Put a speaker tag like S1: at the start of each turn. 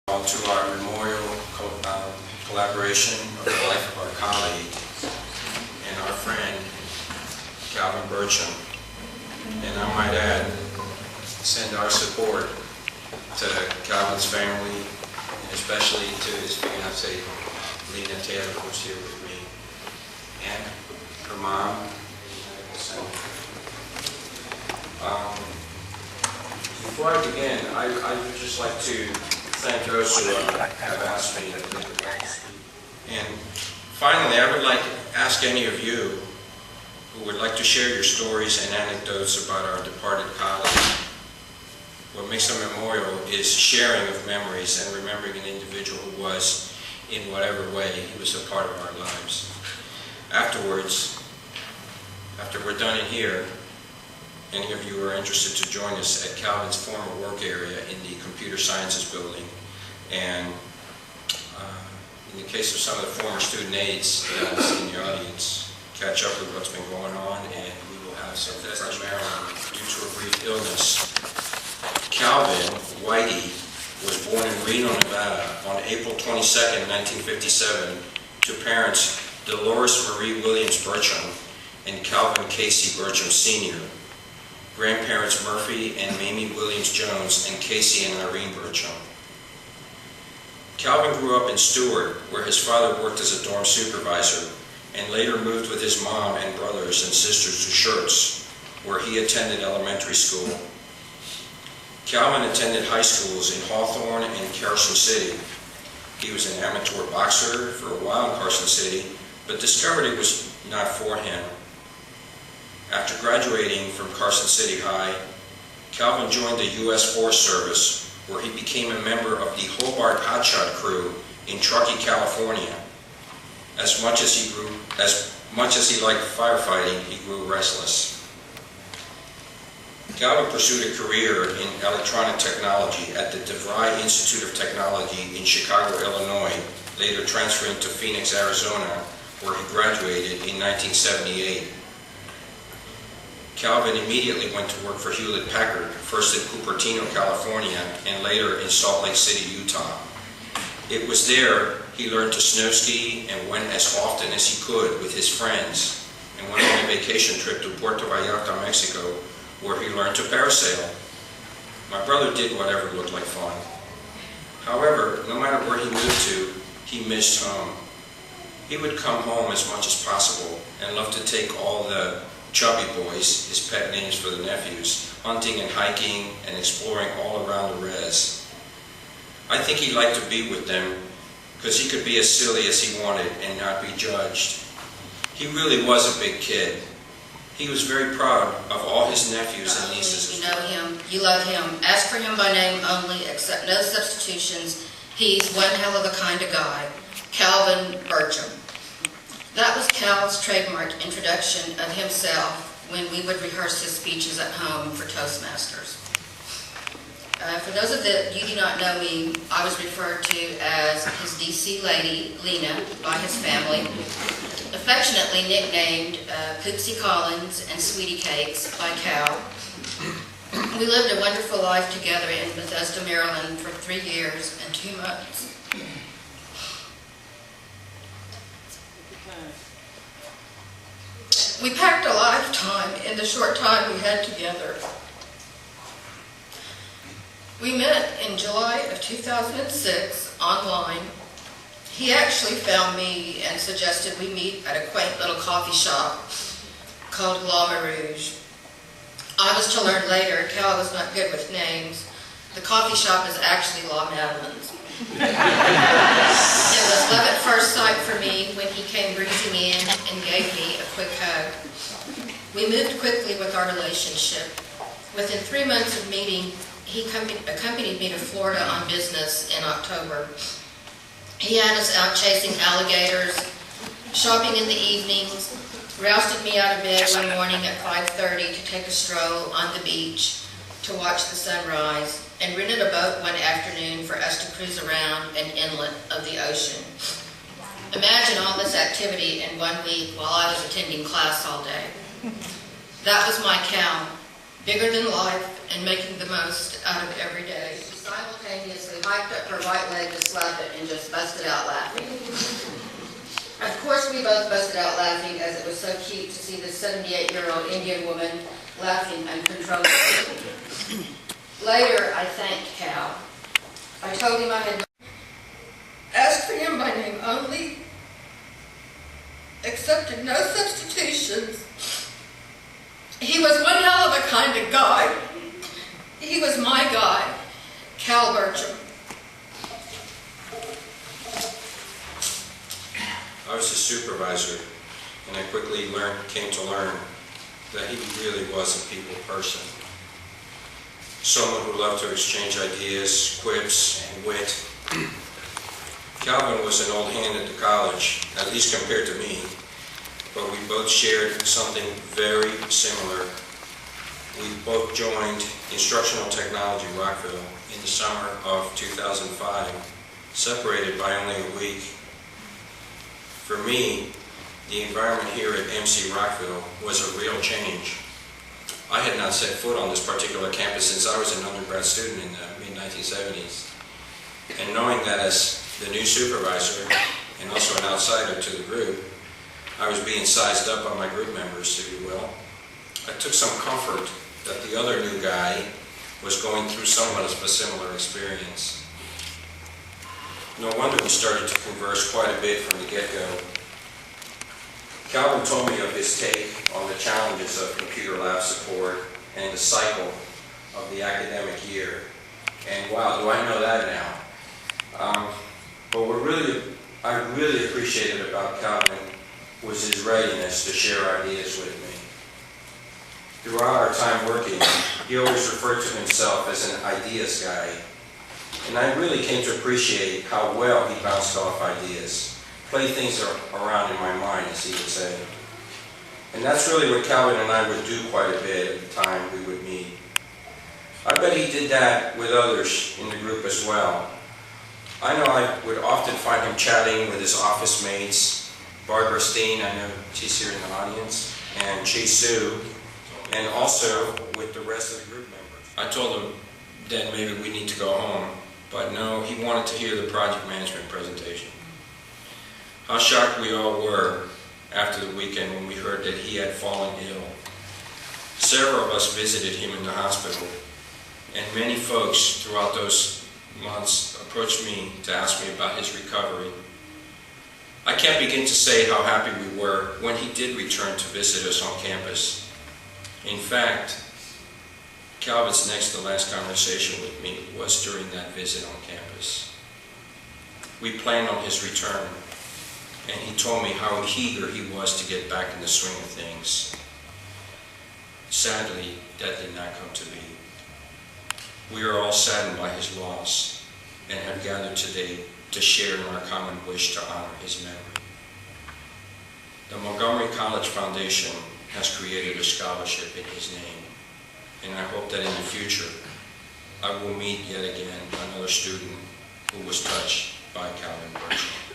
S1: To our memorial collaboration of the life of our colleague and our friend, Calvin Bertram. And I might add, send our support to Calvin's family, and especially to his fiancée, Lena Taylor, who's here with me, and her mom. Before I begin, I would just like to thank those who have asked me to speak. And finally, I would like to ask any of you who would like to share your stories and anecdotes about our departed colleague. What makes a memorial is sharing of memories and remembering an individual who was, in whatever way, he was a part of our lives. Afterwards, after we're done in here, any of you who are interested to join us at Calvin's former work area in the Computer Sciences building. And in the case of some of the former student aides in the audience, catch up with what's been going on, and we will have some fresh Maryland due to a brief illness. Calvin Whitey was born in Reno, Nevada on April 22nd, 1957 to parents Dolores Marie Williams Bertram and Calvin Casey Bertram Sr., grandparents Murphy and Mamie Williams Jones, and Casey and Irene Bertram. Calvin grew up in Stewart, where his father worked as a dorm supervisor, and later moved with his mom and brothers and sisters to Schertz, where he attended elementary school. Calvin attended high schools in Hawthorne and Carson City. He was an amateur boxer for a while in Carson City, but discovered it was not for him. After graduating from Carson City High, Calvin joined the U.S. Forest Service, where he became a member of the Hobart Hotshot crew in Truckee, California. As much as he liked firefighting, he grew restless. Calvin pursued a career in electronic technology at the DeVry Institute of Technology in Chicago, Illinois, later transferring to Phoenix, Arizona, where he graduated in 1978. Calvin immediately went to work for Hewlett-Packard, first in Cupertino, California, and later in Salt Lake City, Utah. It was there he learned to snow ski and went as often as he could with his friends, and went on a vacation trip to Puerto Vallarta, Mexico, where he learned to parasail. My brother did whatever looked like fun. However, no matter where he moved to, he missed home. He would come home as much as possible and loved to take all the chubby boys, his pet names for the nephews, hunting and hiking and exploring all around the res. I think he liked to be with them because he could be as silly as he wanted and not be judged. He really was a big kid. He was very proud of all his nephews and nieces.
S2: You know him, you love him. Ask for him by name only, accept no substitutions. He's one hell of a kind of guy. Calvin Bertram. That was Cal's trademark introduction of himself when we would rehearse his speeches at home for Toastmasters. For those of you who do not know me, I was referred to as his DC lady, Lena, by his family, affectionately nicknamed Poopsie Collins and Sweetie Cakes by Cal. We lived a wonderful life together in Bethesda, Maryland for 3 years and 2 months. We packed a lifetime in the short time we had together. We met in July of 2006 online. He actually found me and suggested we meet at a quaint little coffee shop called La Marouge. I was to learn later, Cal was not good with names. The coffee shop is actually La Madeleine's. It was love at first sight for me when he came breezing in and gave me a quick hug. We moved quickly with our relationship. Within 3 months of meeting, he accompanied me to Florida on business in October. He had us out chasing alligators, shopping in the evenings, rousted me out of bed one morning at 5:30 to take a stroll on the beach to watch the sunrise, and rented a boat one afternoon for us to cruise around an inlet of the ocean. Imagine all this activity in 1 week while I was attending class all day. That was my Cal, bigger than life, and making the most out of every day. She simultaneously hiked up her right leg to slap it and just busted out laughing. Of course, we both busted out laughing, as it was so cute to see this 78-year-old Indian woman laughing uncontrollably. Later, I thanked Cal. I told him I had asked for him by name only, accepted no substitutions. He was one hell of a kind of guy. He was my guy, Cal Bertram.
S1: I was his supervisor, and I quickly came to learn that he really was a people person. Someone who loved to exchange ideas, quips, and wit. Calvin was an old hand at the college, at least compared to me, but we both shared something very similar. We both joined Instructional Technology Rockville in the summer of 2005, separated by only a week. For me, the environment here at MC Rockville was a real change. I had not set foot on this particular campus since I was an undergrad student in the mid-1970s. And knowing that as the new supervisor and also an outsider to the group, I was being sized up by my group members, if you will, I took some comfort that the other new guy was going through somewhat of a similar experience. No wonder we started to converse quite a bit from the get-go. Calvin told me of his take on the challenges of computer lab support and the cycle of the academic year. And wow, do I know that now. But I really appreciated about Calvin was his readiness to share ideas with me. Throughout our time working, he always referred to himself as an ideas guy. And I really came to appreciate how well he bounced off ideas, play things around in my mind, as he would say. And that's really what Calvin and I would do quite a bit at the time we would meet. I bet he did that with others in the group as well. I know I would often find him chatting with his office mates, Barbara Steen, I know she's here in the audience, and Chi Sue, and also with the rest of the group members. I told him that maybe we need to go home, but no, he wanted to hear the project management presentation. How shocked we all were after the weekend when we heard that he had fallen ill. Several of us visited him in the hospital, and many folks throughout those months approached me to ask me about his recovery. I can't begin to say how happy we were when he did return to visit us on campus. In fact, Calvin's next to last conversation with me was during that visit on campus. We planned on his return, and he told me how eager he was to get back in the swing of things. Sadly, that did not come to be. We are all saddened by his loss and have gathered today to share in our common wish to honor his memory. The Montgomery College Foundation has created a scholarship in his name, and I hope that in the future I will meet yet again another student who was touched by Calvin Bertram.